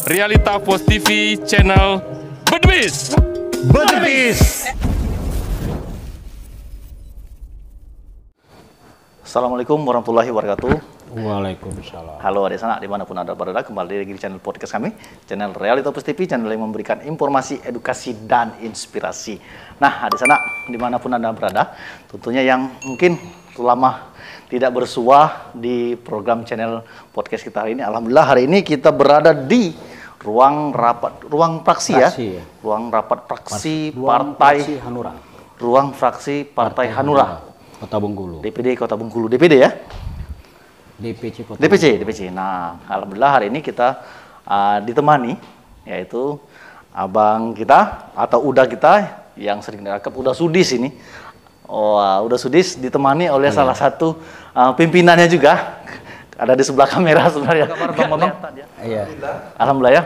Realita Post TV channel Bedebis. Assalamualaikum warahmatullahi wabarakatuh. Waalaikumsalam. Halo adik sanak dimanapun anda berada, kembali lagi di channel podcast kami, channel Realita Post TV, channel yang memberikan informasi, edukasi, dan inspirasi. Nah adik sanak dimanapun anda berada, tentunya yang mungkin lama tidak bersua di program channel podcast kita hari ini, alhamdulillah hari ini kita berada di ruang fraksi ya, ruang rapat fraksi partai Hanura, ruang fraksi partai Hanura. Kota Bengkulu. DPD Kota Bengkulu, DPD ya? DPC Kota DPC. Nah, alhamdulillah hari ini kita ditemani, yaitu abang kita atau udah kita yang sering direkap, udah Sudis ini. Udah Sudis ditemani oleh salah satu pimpinannya juga. Ada di sebelah kamera sebenarnya. Bang. Iya. Alhamdulillah ya.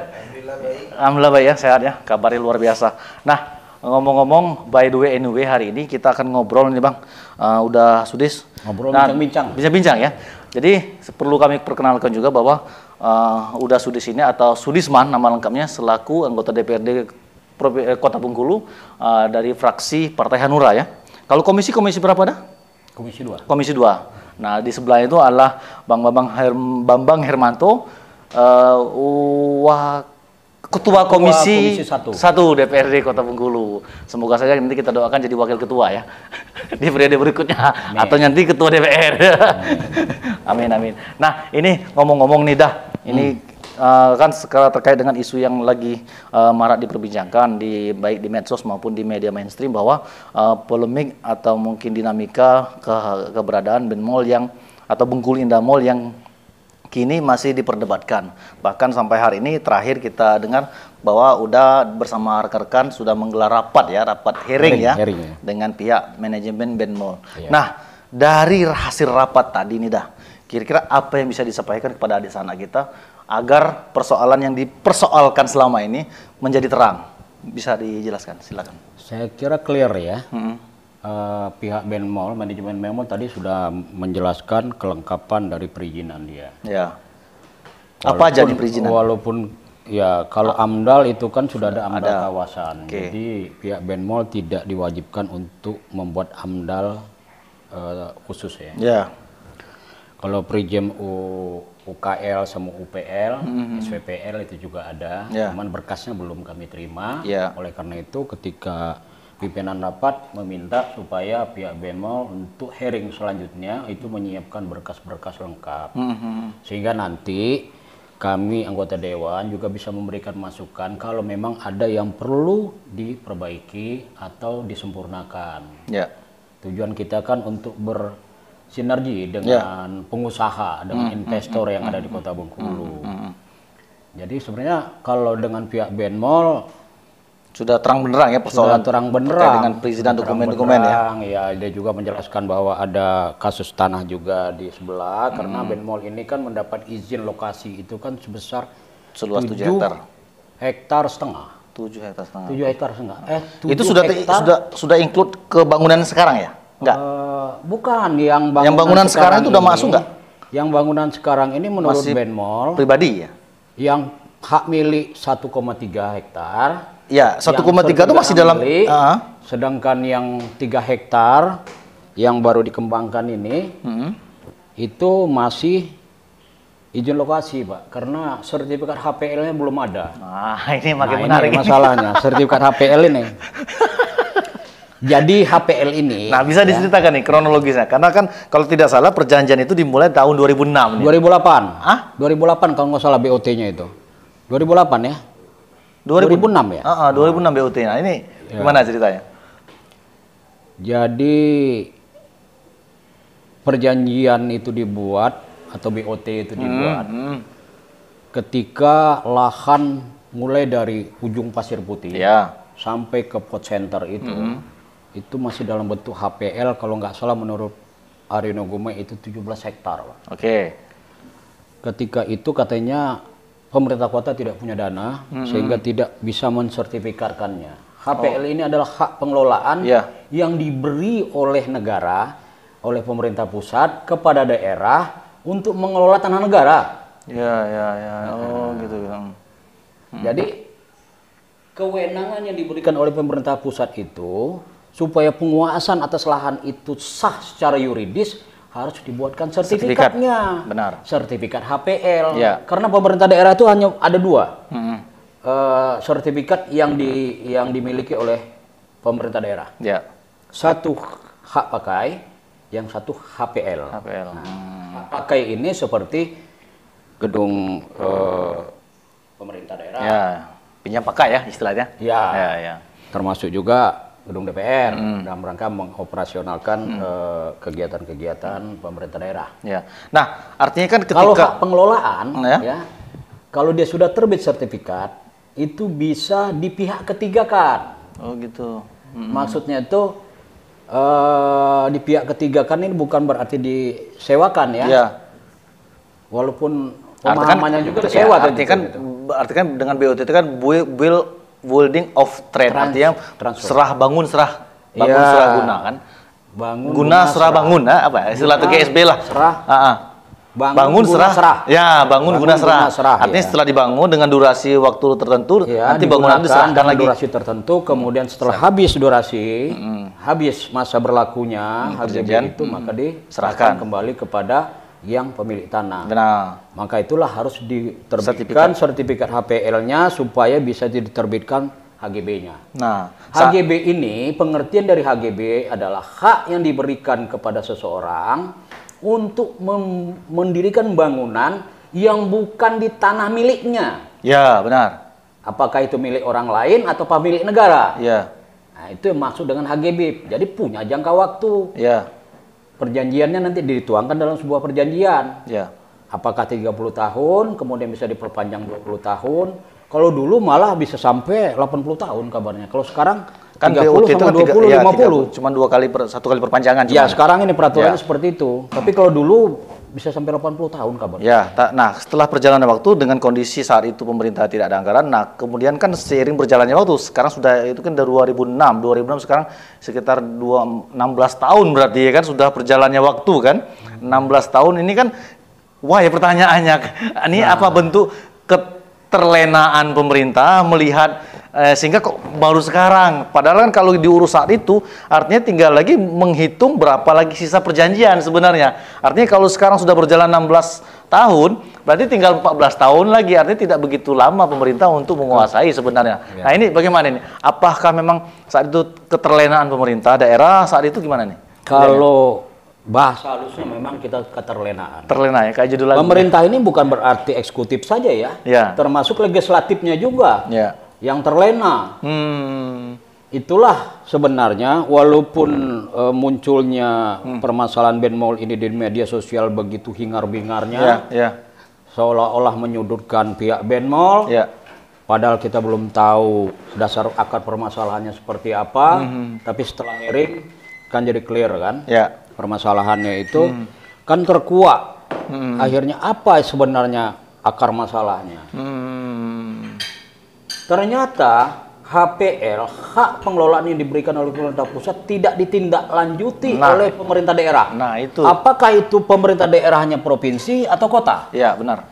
Alhamdulillah baik ya, sehat ya. Kabarnya luar biasa. Nah, ngomong-ngomong, by the way anyway, hari ini kita akan ngobrol nih Bang. Udah Sudis. Ngobrol bincang-bincang. Bincang-bincang ya. Jadi perlu kami perkenalkan juga bahwa Udah Sudis ini atau Sudisman nama lengkapnya selaku anggota DPRD Kota Bengkulu dari fraksi Partai Hanura ya. Kalau komisi berapa dah? Komisi 2. Komisi 2. Nah, di sebelah itu adalah Bambang Hermanto, Ketua Komisi 1 DPRD Kota Bengkulu. Semoga saja nanti kita doakan jadi wakil ketua ya di periode berikutnya. Amin. Atau nanti ketua DPR. Amin. Nah ini ngomong-ngomong nih dah, ini kan sekarang terkait dengan isu yang lagi marak diperbincangkan baik di medsos maupun di media mainstream bahwa polemik atau mungkin dinamika keberadaan Benmol atau Bengkulu Indah Mall yang kini masih diperdebatkan. Bahkan sampai hari ini terakhir kita dengar bahwa udah bersama rekan-rekan sudah menggelar rapat hearing ya dengan pihak manajemen Benmol. Iya. Nah, dari hasil rapat tadi nih dah, kira-kira apa yang bisa disampaikan kepada adik sanak kita agar persoalan yang dipersoalkan selama ini menjadi terang? Bisa dijelaskan, silakan. Saya kira clear ya. Pihak Benmol, manajemen Benmol tadi sudah menjelaskan kelengkapan dari perizinan dia. Ya. Apa aja nih perizinan? Walaupun ya kalau AMDAL itu kan sudah ada AMDAL kawasan. Okay. Jadi pihak Benmol tidak diwajibkan untuk membuat AMDAL khusus ya. Ya. Kalau perizinan UKL sama UPL, SPPL itu juga ada. Ya. Cuman berkasnya belum kami terima. Ya. Oleh karena itu ketika pimpinan rapat meminta supaya pihak Benmol untuk hearing selanjutnya itu menyiapkan berkas-berkas lengkap. Sehingga nanti kami anggota dewan juga bisa memberikan masukan kalau memang ada yang perlu diperbaiki atau disempurnakan. Ya. Tujuan kita kan untuk bersinergi dengan pengusaha, dengan investor yang ada di Kota Bengkulu. Jadi sebenarnya kalau dengan pihak Benmol sudah terang benderang ya persoalan terang benderang dengan perizinan dokumen-dokumen ya. Ya, dia juga menjelaskan bahwa ada kasus tanah juga di sebelah karena Benmol ini kan mendapat izin lokasi itu kan sebesar seluas 7 hektar. 7 hektar setengah. 7 hektar setengah. 7 hektar setengah. Itu sudah include ke bangunan sekarang ya? Enggak. Bukan, yang bangunan sekarang itu udah masuk enggak? Yang bangunan sekarang ini menurut Benmol pribadi ya. Yang hak milik 1,3 hektar. Ya, 1,3 itu masih dalam sedangkan yang 3 hektar yang baru dikembangkan ini itu masih izin lokasi, Pak, karena sertifikat HPL-nya belum ada. Ini makin menarik ini masalahnya, sertifikat HPL ini. Jadi HPL ini bisa diceritakan nih kronologisnya, karena kan kalau tidak salah perjanjian itu dimulai tahun 2006 nih. 2008. 2008 kalau nggak salah BOT-nya itu. 2008 ya. 2006 ya? 2006 BOT. Nah ini gimana ceritanya? Jadi perjanjian itu dibuat atau BOT itu dibuat ketika lahan mulai dari ujung Pasir Putih sampai ke Port Center itu masih dalam bentuk HPL kalau nggak salah menurut Arino Gume itu 17 hektar. Oke. Ketika itu katanya pemerintah kota tidak punya dana sehingga tidak bisa mensertifikatkannya. HPL ini adalah hak pengelolaan yang diberi oleh negara, oleh pemerintah pusat kepada daerah untuk mengelola tanah negara. Ya. Oh, gitu. Jadi kewenangan yang diberikan oleh pemerintah pusat itu supaya penguasaan atas lahan itu sah secara yuridis harus dibuatkan sertifikatnya. Benar. Sertifikat HPL. Ya. Karena pemerintah daerah itu hanya ada 2 sertifikat yang dimiliki oleh pemerintah daerah. Ya. Satu hak pakai, yang satu HPL. Hak pakai ini seperti gedung pemerintah daerah. Ya, pinjam pakai ya istilahnya. Ya. Termasuk juga gedung DPR dalam rangka mengoperasionalkan kegiatan-kegiatan pemerintah daerah. Ya. Nah, artinya kan ketika kalau hak pengelolaan, kalau dia sudah terbit sertifikat, itu bisa di pihak ketiga kan. Oh gitu. Maksudnya itu di pihak ketiga kan ini bukan berarti disewakan ya. Ya. Walaupun pemahamannya juga disewa kan. Artinya kan dengan BOT itu kan building of trade, artinya serah bangun serah guna kan. Guna serah bangun, apa istilah GSB lah. Bangun serah. Ya, bangun guna serah. Artinya setelah dibangun dengan durasi waktu tertentu, nanti bangunan itu diserahkan lagi. Durasi tertentu, kemudian setelah habis durasi, habis masa berlakunya HGB itu, maka diserahkan kembali kepada yang pemilik tanah. Benar. Maka itulah harus diterbitkan sertifikat HPL-nya supaya bisa diterbitkan HGB-nya. Nah, HGB ini, pengertian dari HGB adalah hak yang diberikan kepada seseorang untuk mendirikan bangunan yang bukan di tanah miliknya. Ya, benar. Apakah itu milik orang lain atau milik negara? Ya. Nah, itu yang maksud dengan HGB. Jadi punya jangka waktu. Ya. Perjanjiannya nanti dituangkan dalam sebuah perjanjian. Ya. Apakah 30 tahun, kemudian bisa diperpanjang 20 tahun. Kalau dulu malah bisa sampai 80 tahun kabarnya. Kalau sekarang kan 30 sama 20, 50. Cuma satu kali perpanjangan. Ya, sekarang ini peraturannya seperti itu. Tapi kalau dulu bisa sampai 80 tahun kabarnya. Ya, nah setelah perjalanan waktu dengan kondisi saat itu pemerintah tidak ada anggaran, nah kemudian kan seiring berjalannya waktu, sekarang sudah itu kan dari 2006 sekarang sekitar 16 tahun berarti ya kan sudah perjalannya waktu kan. 16 tahun ini kan, wah ya pertanyaannya, ini apa bentuk keterlenaan pemerintah melihat sehingga kok baru sekarang, padahal kan kalau diurus saat itu artinya tinggal lagi menghitung berapa lagi sisa perjanjian sebenarnya. Artinya kalau sekarang sudah berjalan 16 tahun berarti tinggal 14 tahun lagi, artinya tidak begitu lama pemerintah untuk menguasai sebenarnya. Ya. Nah ini bagaimana ini, apakah memang saat itu keterlenaan pemerintah daerah saat itu gimana nih? Kalau bahasa halusnya memang kita keterlenaan. Terlena ya, kayak judul lagu. Pemerintah ini bukan berarti eksekutif saja ya, termasuk legislatifnya juga. Ya. Yang terlena. Itulah sebenarnya walaupun munculnya permasalahan Benmol ini di media sosial begitu hingar-bingarnya, seolah-olah menyudutkan pihak Benmol, padahal kita belum tahu dasar akar permasalahannya seperti apa, tapi setelah hearing kan jadi clear kan, permasalahannya itu kan terkuak. Akhirnya apa sebenarnya akar masalahnya? Ternyata HPL, hak pengelolaan yang diberikan oleh pemerintah pusat tidak ditindaklanjuti oleh pemerintah daerah. Nah, itu. Apakah itu pemerintah daerahnya provinsi atau kota? Ya, benar.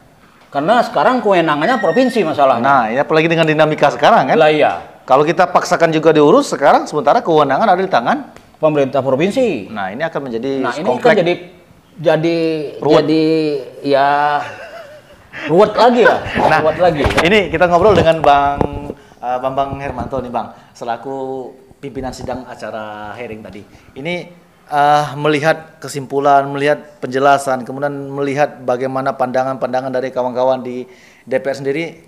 Karena sekarang kewenangannya provinsi masalahnya. Nah, ya apalagi dengan dinamika sekarang kan? Lah iya. Kalau kita paksakan juga diurus sekarang, sementara kewenangan ada di tangan pemerintah provinsi. Nah, ini akan menjadi ini kan jadi ya ruwet lagi ya. Nah, ruwet lagi. Ini kita ngobrol dengan Bang Bambang Hermanto nih Bang, selaku pimpinan sidang acara hearing tadi. Ini melihat kesimpulan, melihat penjelasan, kemudian melihat bagaimana pandangan-pandangan dari kawan-kawan di DPR sendiri.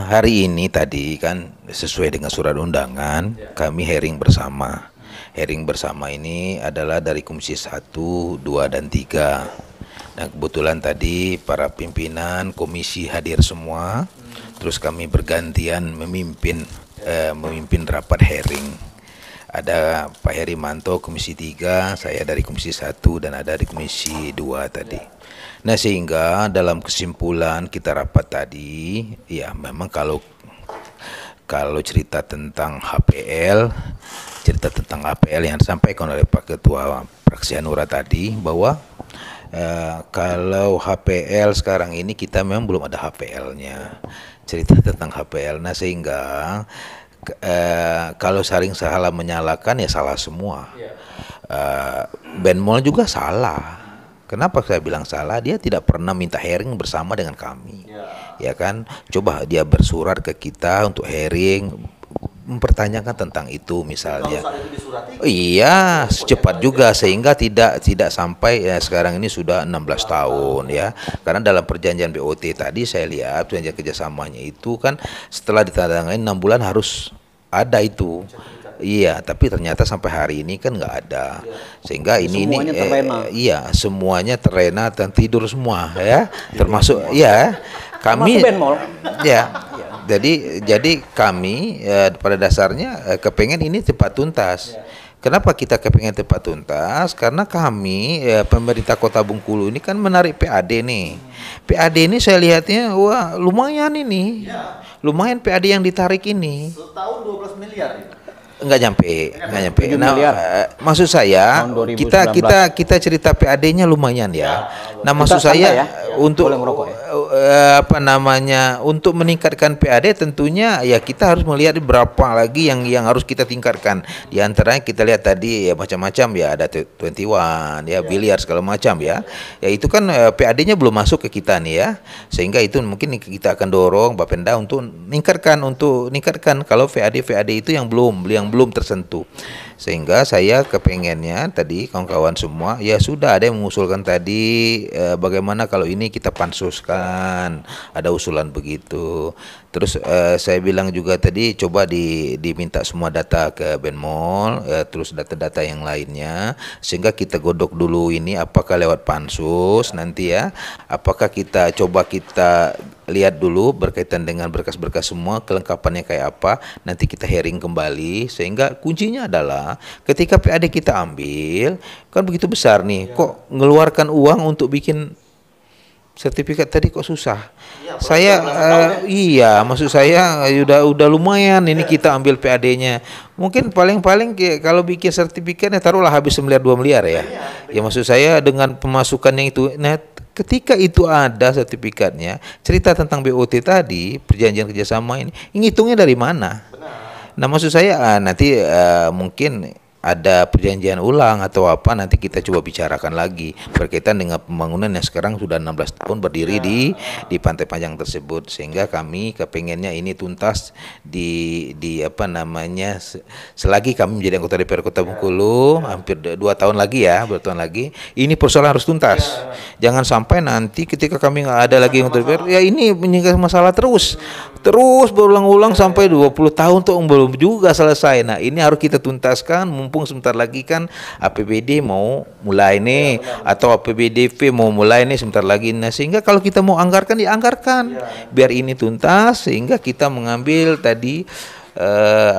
Hari ini tadi kan sesuai dengan surat undangan, kami hearing bersama. Hearing bersama ini adalah dari Komisi 1, 2, dan 3. Nah kebetulan tadi para pimpinan komisi hadir semua, terus kami bergantian memimpin rapat hearing. Ada Pak Herimanto Komisi 3, saya dari Komisi 1, dan ada di Komisi 2 tadi. Nah sehingga dalam kesimpulan kita rapat tadi, ya memang kalau cerita tentang HPL yang disampaikan oleh Pak Ketua Fraksi Hanura tadi, bahwa Kalau HPL sekarang ini kita memang belum ada HPL-nya, cerita tentang HPL. Nah sehingga kalau saling salah menyalahkan ya salah semua. Benmol juga salah. Kenapa saya bilang salah? Dia tidak pernah minta hearing bersama dengan kami, ya kan? Coba dia bersurat ke kita untuk hearing, mempertanyakan tentang itu misalnya. Iya, secepat juga sehingga tidak sampai ya sekarang ini sudah 16 tahun ya. Karena dalam perjanjian BOT tadi saya lihat perjanjian kerjasamanya itu kan setelah ditandatangani 6 bulan harus ada itu. Iya, tapi ternyata sampai hari ini kan nggak ada, sehingga semuanya terlena. Iya, semuanya terlena dan tidur semua ya, termasuk ya kami. Ya, jadi kami pada dasarnya kepengen ini cepat tuntas. Kenapa kita kepengen cepat tuntas? Karena kami pemerintah Kota Bengkulu ini kan menarik PAD nih. PAD ini saya lihatnya wah lumayan ini, lumayan PAD yang ditarik ini. Setahun 12 miliar. Enggak nyampe. Nah, maksud saya kita cerita PAD-nya lumayan ya. Nah, maksud saya untuk apa namanya untuk meningkatkan PAD tentunya ya kita harus melihat berapa lagi yang harus kita tingkatkan. Di antaranya kita lihat tadi ya macam-macam ya, ada 21 ya, biliar segala macam ya. Ya itu kan PAD-nya belum masuk ke kita nih ya. Sehingga itu mungkin kita akan dorong Bapenda untuk meningkatkan kalau VAD itu yang belum tersentuh. Sehingga saya kepengennya tadi kawan-kawan semua ya sudah ada yang mengusulkan tadi bagaimana kalau ini kita pansuskan, ada usulan begitu. Terus saya bilang juga tadi coba diminta semua data ke Benmol, terus data-data yang lainnya sehingga kita godok dulu ini apakah lewat pansus nanti ya, apakah kita lihat dulu berkaitan dengan berkas-berkas semua kelengkapannya kayak apa, nanti kita hearing kembali. Sehingga kuncinya adalah ketika PAD kita ambil kan begitu besar nih, kok ngeluarkan uang untuk bikin sertifikat tadi kok susah. Iya, maksud saya udah lumayan ini kita ambil PAD-nya. Mungkin paling kalau bikin sertifikatnya taruhlah habis 1 miliar 2 miliar ya. Ya maksud saya dengan pemasukan yang itu. Nah, ketika itu ada sertifikatnya, cerita tentang BOT tadi, perjanjian kerjasama ini ngitungnya dari mana? Nah, maksud saya nanti mungkin ada perjanjian ulang atau apa, nanti kita coba bicarakan lagi berkaitan dengan pembangunan yang sekarang sudah 16 tahun berdiri di Pantai Panjang tersebut. Sehingga kami kepengennya ini tuntas di apa namanya selagi kami menjadi anggota DPR Kota Bengkulu hampir 2 tahun lagi ya, 2 tahun lagi ini persoalan harus tuntas. Jangan sampai nanti ketika kami nggak ada lagi anggota DPR ya ini menyinggung masalah terus berulang-ulang sampai 20 tahun tuh belum juga selesai. Nah, ini harus kita tuntaskan mumpung sebentar lagi kan APBD mau mulai nih atau APBDP mau mulai nih sebentar lagi. Nah, sehingga kalau kita mau anggarkan dianggarkan biar ini tuntas sehingga kita mengambil tadi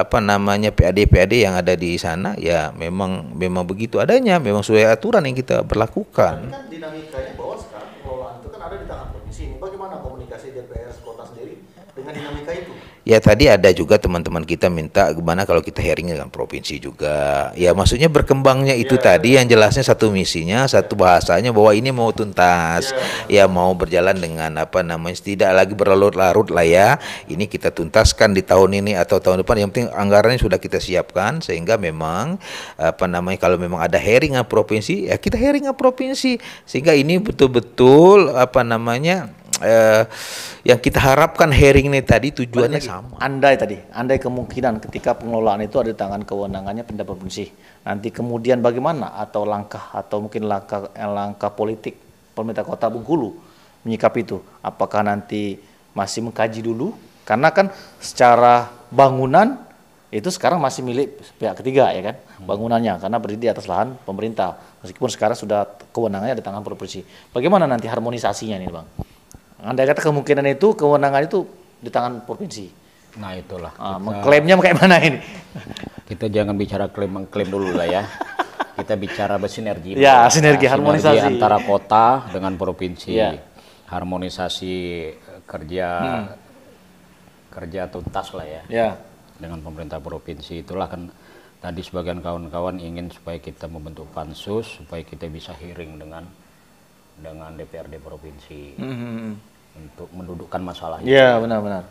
apa namanya PAD yang ada di sana ya memang begitu adanya, memang sesuai aturan yang kita berlakukan. Kan dinamikanya bahwa sekarang pengelolaan itu kan ada di tangan provinsi. Bagaimana komunikasi DPR kota sendiri dengan dinamika itu? Ya tadi ada juga teman-teman kita minta gimana kalau kita hearing dengan provinsi juga. Ya maksudnya berkembangnya itu tadi yang jelasnya satu misinya, satu bahasanya bahwa ini mau tuntas. Ya mau berjalan dengan apa namanya tidak lagi berlarut-larut lah ya. Ini kita tuntaskan di tahun ini atau tahun depan. Yang penting anggarannya sudah kita siapkan sehingga memang apa namanya kalau memang ada hearing provinsi ya kita hearing provinsi sehingga ini betul-betul apa namanya yang kita harapkan hearing ini tadi tujuannya sama. Andai kemungkinan ketika pengelolaan itu ada di tangan kewenangannya Pemda provinsi. Nanti kemudian bagaimana atau mungkin langkah politik pemerintah Kota Bengkulu menyikapi itu? Apakah nanti masih mengkaji dulu? Karena kan secara bangunan itu sekarang masih milik pihak ketiga ya kan, bangunannya karena berdiri di atas lahan pemerintah. Meskipun sekarang sudah kewenangannya di tangan provinsi. Bagaimana nanti harmonisasinya nih, Bang? Andai kata kemungkinan itu kewenangan itu di tangan provinsi. Nah itulah. Mengklaimnya kayak mana ini? Kita jangan bicara mengklaim dulu lah ya. Kita bicara bersinergi. Ya, sinergi harmonisasi antara kota dengan provinsi. Ya. Harmonisasi kerja tuntas lah ya. Ya. Dengan pemerintah provinsi itulah kan tadi sebagian kawan-kawan ingin supaya kita membentuk pansus supaya kita bisa hearing dengan dengan DPRD provinsi untuk mendudukkan masalah itu. Iya, benar-benar.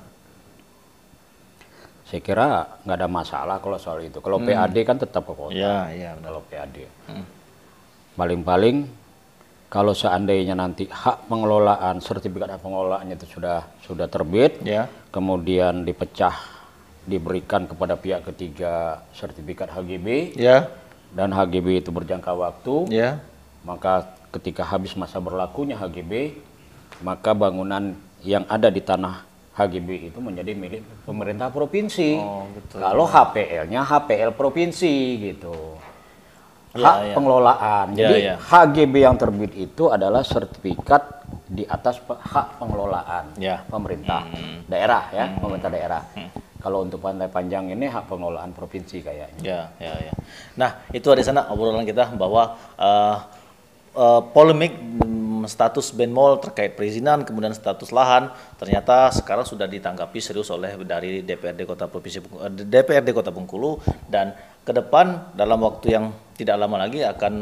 Saya kira nggak ada masalah kalau soal itu. Kalau PAD kan tetap ke kota. Iya, benar. Kalau PAD. Paling-paling kalau seandainya nanti hak pengelolaan, sertifikat hak pengelolaannya itu sudah terbit, kemudian diberikan kepada pihak ketiga sertifikat HGB, dan HGB itu berjangka waktu, maka ketika habis masa berlakunya HGB, maka bangunan yang ada di tanah HGB itu menjadi milik pemerintah provinsi. Kalau HPL-nya HPL provinsi gitu. Hak pengelolaan. Jadi HGB yang terbit itu adalah sertifikat di atas hak pengelolaan pemerintah daerah ya, pemerintah daerah. Kalau untuk Pantai Panjang ini hak pengelolaan provinsi kayaknya. Nah, itu ada di sana obrolan kita bahwa polemik status Benmol terkait perizinan kemudian status lahan ternyata sekarang sudah ditanggapi serius oleh dari DPRD Kota Bengkulu, dan ke depan dalam waktu yang tidak lama lagi akan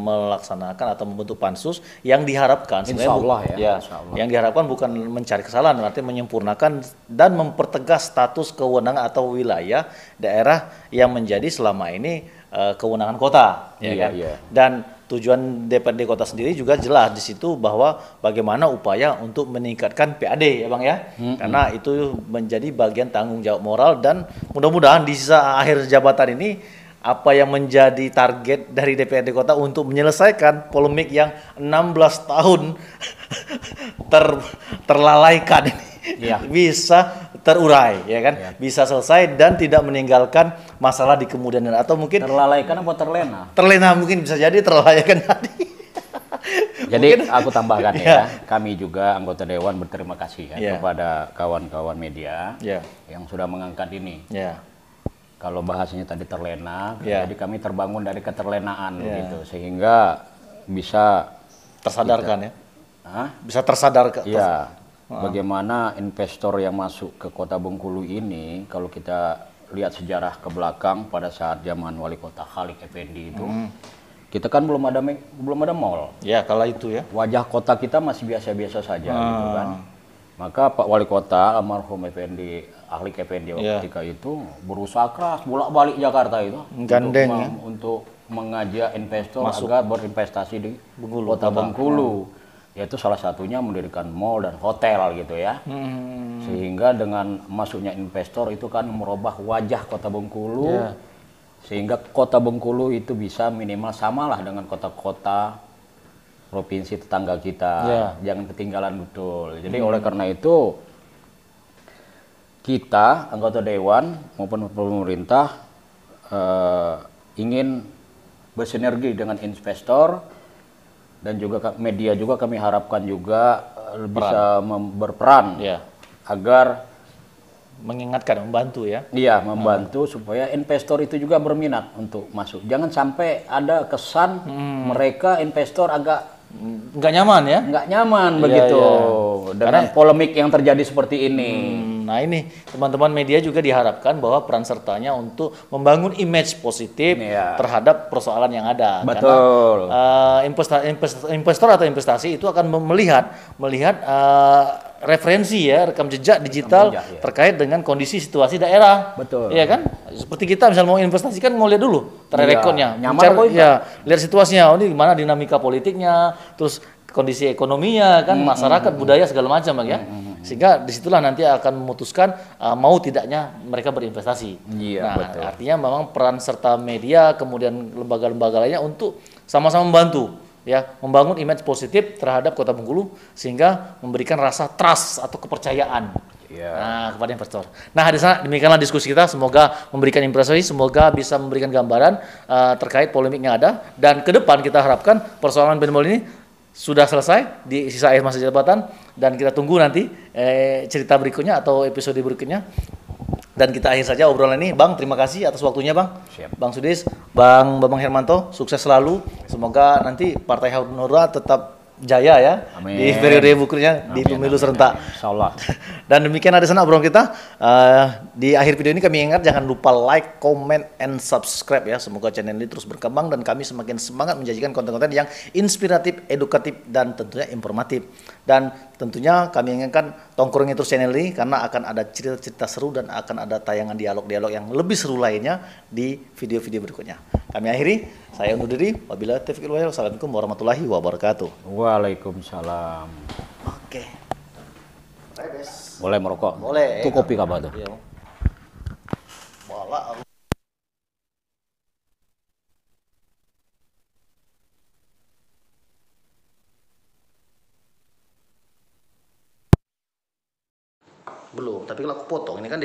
melaksanakan atau membentuk pansus yang diharapkan Insya Allah yang diharapkan bukan mencari kesalahan, berarti menyempurnakan dan mempertegas status kewenangan atau wilayah daerah yang menjadi selama ini kewenangan kota, dan tujuan DPRD kota sendiri juga jelas di situ bahwa bagaimana upaya untuk meningkatkan PAD ya Bang ya, karena itu menjadi bagian tanggung jawab moral, dan mudah-mudahan di sisa akhir jabatan ini apa yang menjadi target dari DPRD kota untuk menyelesaikan polemik yang 16 tahun terlalaikan ini bisa terurai ya kan, bisa selesai dan tidak meninggalkan masalah di kemudian hari, atau mungkin terlalaikan apa terlena? Terlena mungkin bisa jadi, terlalaikan tadi. Jadi aku tambahkan kami juga anggota dewan berterima kasih kepada kawan-kawan media yang sudah mengangkat ini. Kalau bahasanya tadi terlena, jadi kami terbangun dari keterlenaan gitu, sehingga bisa tersadarkan bisa tersadarkan. Bagaimana investor yang masuk ke Kota Bengkulu ini, kalau kita lihat sejarah ke belakang pada saat zaman Wali Kota Khalik Effendi itu, kita kan belum ada mall. Ya, kala itu ya. Wajah kota kita masih biasa-biasa saja gitu kan. Maka Pak Wali Kota almarhum Effendi, Khalik Effendi ketika itu berusaha keras bolak-balik Jakarta itu gandeng untuk mengajak investor agar berinvestasi di Kota Bengkulu. Yaitu salah satunya mendirikan mall dan hotel gitu ya. Sehingga dengan masuknya investor itu kan merubah wajah Kota Bengkulu, sehingga Kota Bengkulu itu bisa minimal samalah dengan kota-kota provinsi tetangga kita. Jangan ketinggalan betul. Jadi oleh karena itu kita anggota dewan maupun pemerintah ingin bersinergi dengan investor, dan juga media juga kami harapkan juga bisa berperan agar mengingatkan, membantu membantu supaya investor itu juga berminat untuk masuk. Jangan sampai ada kesan mereka investor agak nggak nyaman nggak nyaman begitu dengan polemik yang terjadi seperti ini. Nah ini teman-teman media juga diharapkan bahwa peran sertanya untuk membangun image positif terhadap persoalan yang ada. Betul. Karena investor atau investasi itu akan melihat referensi rekam jejak digital terkait dengan kondisi situasi daerah. Betul. Iya kan? Seperti kita misal mau investasi kan mau lihat dulu track recordnya. Lihat situasinya, ini gimana dinamika politiknya, terus kondisi ekonominya kan, masyarakat, budaya segala macam Bang ya. Sehingga disitulah nanti akan memutuskan mau tidaknya mereka berinvestasi. Betul. Artinya memang peran serta media kemudian lembaga-lembaga lainnya untuk sama-sama membantu membangun image positif terhadap Kota Bengkulu sehingga memberikan rasa trust atau kepercayaan kepada investor. Nah, di sana demikianlah diskusi kita, semoga memberikan impresi, semoga bisa memberikan gambaran terkait polemik yang ada, dan ke depan kita harapkan persoalan Benmol ini sudah selesai di sisa akhir masa jabatan, dan kita tunggu nanti cerita berikutnya atau episode berikutnya. Dan kita akhir saja obrolan ini. Bang, terima kasih atas waktunya Bang. Siap. Bang Sudis, Bang Hermanto, sukses selalu. Semoga nanti Partai Hanura tetap jaya ya Amin. di periode berikutnya di pemilu serentak. Insyaallah. Dan demikian ada sana obrolan kita. Di akhir video ini kami ingat jangan lupa like, comment, and subscribe ya. Semoga channel ini terus berkembang dan kami semakin semangat menjanjikan konten-konten yang inspiratif, edukatif, dan tentunya informatif. Dan tentunya kami inginkan tongkrongi terus channel ini karena akan ada cerita-cerita seru dan akan ada tayangan dialog-dialog yang lebih seru lainnya di video-video berikutnya. Kami akhiri, saya undur diri. Wabillahi taufiq wal hidayah. Wassalamualaikum warahmatullahi wabarakatuh. Waalaikumsalam. Oke. Boleh merokok? Boleh. Itu kopi apa tuh? Iya. Malah belum, tapi kalau aku potong ini kan